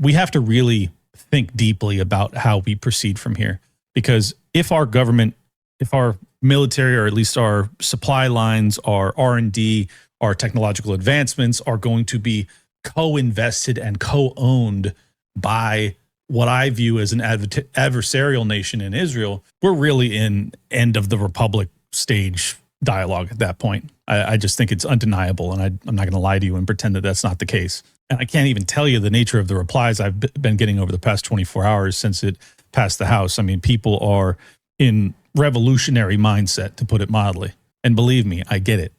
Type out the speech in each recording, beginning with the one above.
we have to really think deeply about how we proceed from here. Because if our government, if our military, or at least our supply lines, our R&D, our technological advancements are going to be co-invested and co-owned by what I view as an adversarial nation in Israel, we're really in end of the republic stage dialogue at that point. I just think it's undeniable, and I'm not going to lie to you and pretend that that's not the case. And I can't even tell you the nature of the replies I've been getting over the past 24 hours since it passed the House. I mean, people are in revolutionary mindset, to put it mildly. And believe me, I get it.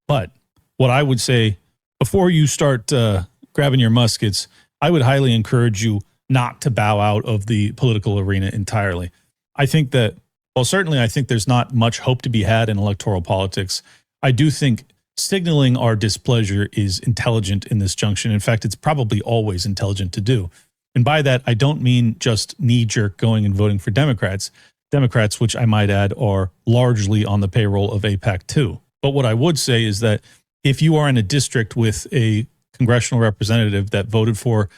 But what I would say, before you start grabbing your muskets, I would highly encourage you not to bow out of the political arena entirely. I think that, well, certainly I think there's not much hope to be had in electoral politics. I do think signaling our displeasure is intelligent in this junction. In fact, it's probably always intelligent to do. And by that, I don't mean just knee-jerk going and voting for Democrats. Democrats, which I might add, are largely on the payroll of AIPAC too. But what I would say is that if you are in a district with a congressional representative that voted for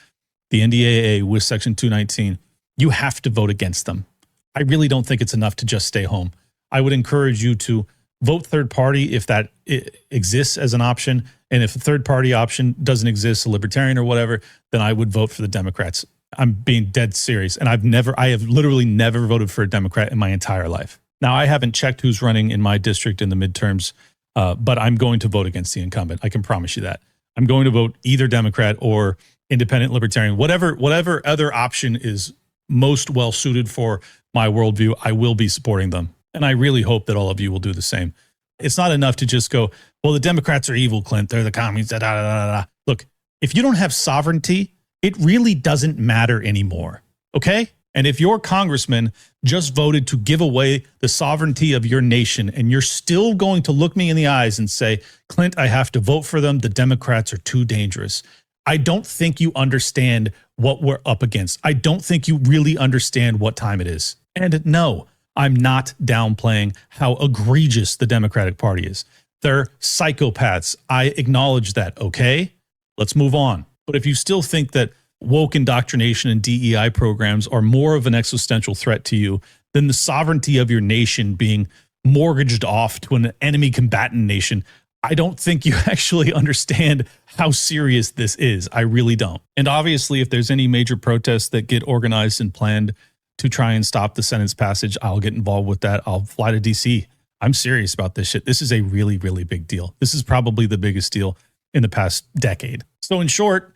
the NDAA with Section 219, you have to vote against them. I really don't think it's enough to just stay home. I would encourage you to vote third party if that exists as an option. And if the third party option doesn't exist, a libertarian or whatever, then I would vote for the Democrats. I'm being dead serious. And I have literally never voted for a Democrat in my entire life. Now, I haven't checked who's running in my district in the midterms, but I'm going to vote against the incumbent. I can promise you that. I'm going to vote either Democrat or independent libertarian, whatever other option is most well suited for my worldview. I will be supporting them. And I really hope that all of you will do the same. It's not enough to just go, well, the Democrats are evil, Clint. They're the communists. Da, da, da, da. Look, if you don't have sovereignty, it really doesn't matter anymore. Okay? And if your congressman just voted to give away the sovereignty of your nation, and you're still going to look me in the eyes and say, Clint, I have to vote for them. The Democrats are too dangerous. I don't think you understand what we're up against. I don't think you really understand what time it is. And no, I'm not downplaying how egregious the Democratic Party is. They're psychopaths. I acknowledge that, okay? Let's move on. But if you still think that woke indoctrination and DEI programs are more of an existential threat to you than the sovereignty of your nation being mortgaged off to an enemy combatant nation, I don't think you actually understand how serious this is. I really don't. And obviously, if there's any major protests that get organized and planned to try and stop the Senate's passage, I'll get involved with that. I'll fly to DC. I'm serious about this shit. This is a really, really big deal. This is probably the biggest deal in the past decade. So in short,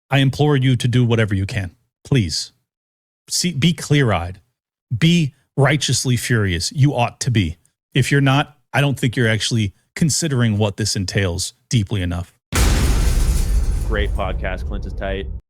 I implore you to do whatever you can. Please. Be clear-eyed. Be righteously furious. You ought to be. If you're not, I don't think you're actually considering what this entails deeply enough. Great podcast. Clint is tight.